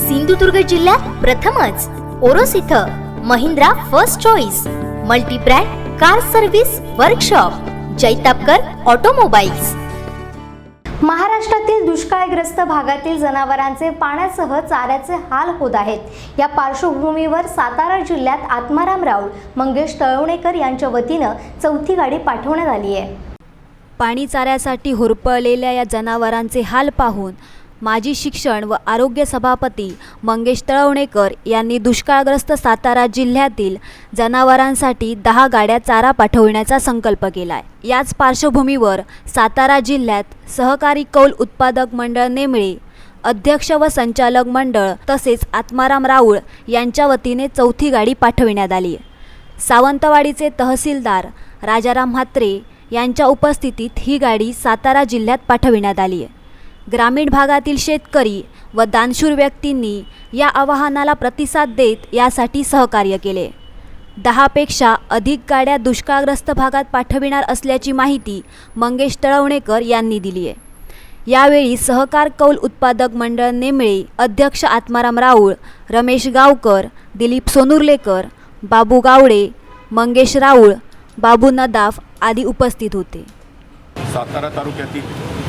सिंधुदुर्ग जिल्ह्यात प्रथमच ओरोस इथं Mahindra first choice multi brand car service workshop Jaitapkar automobiles. महाराष्ट्रातील दुष्काळग्रस्त भागातील जनावरांचे पाण्यासह चाऱ्याचे हाल होत आहेत। या पार्श्वभूमीवर सातारा जिल्ह्यात आत्माराम राऊळ, मंगेश तळवणेकर यांच्या वतीनं चौथी गाडी पाठवण्यात आली आहे। पाणी चाऱ्यासाठी होरपळलेल्या या जनावरांचे हाल पाहून माजी शिक्षण व आरोग्य सभापती मंगेश तळवणेकर यांनी दुष्काळग्रस्त सातारा जिल्ह्यातील जनावरांसाठी 10 गाड्या चारा पाठविण्याचा संकल्प केला आहे। याच पार्श्वभूमीवर सातारा जिल्ह्यात सहकारी कौल उत्पादक मंडळ नेमळे अध्यक्ष व संचालक मंडळ तसेच आत्माराम राऊळ यांच्या वतीने चौथी गाडी पाठविण्यात आली आहे। सावंतवाडीचे तहसीलदार राजाराम म्हात्रे यांच्या उपस्थितीत ही गाडी सातारा जिल्ह्यात पाठविण्यात आली आहे। ग्रामीण भागातील शेतकरी व दानशूर व्यक्तींनी या आवाहनाला प्रतिसाद देत यासाठी सहकार्य केले। 10 पेक्षा अधिक गाड्या दुष्काळग्रस्त भागात पाठविणार असल्याची माहिती मंगेश तळवणेकर यांनी दिली आहे। यावेळी सहकार कौल उत्पादक मंडळ नेमळे अध्यक्ष आत्माराम राऊळ, रमेश गावकर, दिलीप सोनुर्लेकर, बाबू गावडे, मंगेश राऊळ, बाबू नदाफ आदी उपस्थित होते। सातारा तालुक्यातील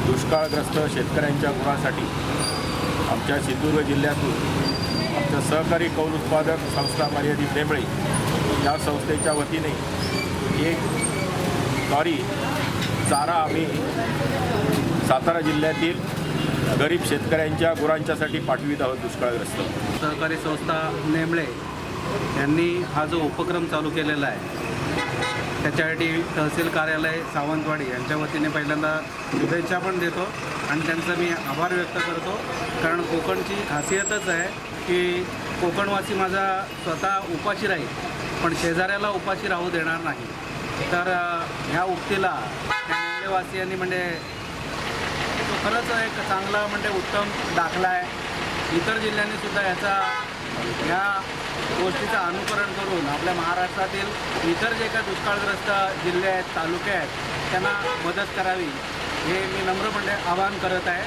दुष्काळग्रस्त शेतकऱ्यांच्या गुणासाठी आमच्या सिंधुदुर्ग जिल्ह्यातून आमच्या सहकारी कौल उत्पादक संस्था मर्यादित नेमळे या संस्थेच्या वतीने एक लॉरी चारा आम्ही सातारा जिल्ह्यातील गरीब शेतकऱ्यांच्या गुरांच्यासाठी पाठवित आहोत। दुष्काळग्रस्त सहकारी संस्था नेमळे यांनी हा जो उपक्रम चालू केलेला आहे त्याच्यासाठी तहसील कार्यालय सावंतवाडी यांच्या वतीने पहिल्यांदा शुभेच्छा पण देतो आणि त्यांचा मी आभार व्यक्त करतो। कारण कोकणची खासियतच आहे की कोकणवासी माझा स्वतः उपाशी राहील पण शेजाऱ्याला उपाशी राहू देणार नाही। तर ह्या उक्तीला त्या नेमळेवासियांनी म्हणजे तो खरंच एक चांगला म्हणजे उत्तम दाखला आहे। इतर जिल्ह्यांनीसुद्धा ह्या गोष्टीचं अनुकरण करून आपल्या महाराष्ट्रातील इतर जे काही दुष्काळग्रस्त जिल्हे आहेत, तालुके आहेत त्यांना मदत करावी हे मी नम्रपणे आवाहन करत आहे।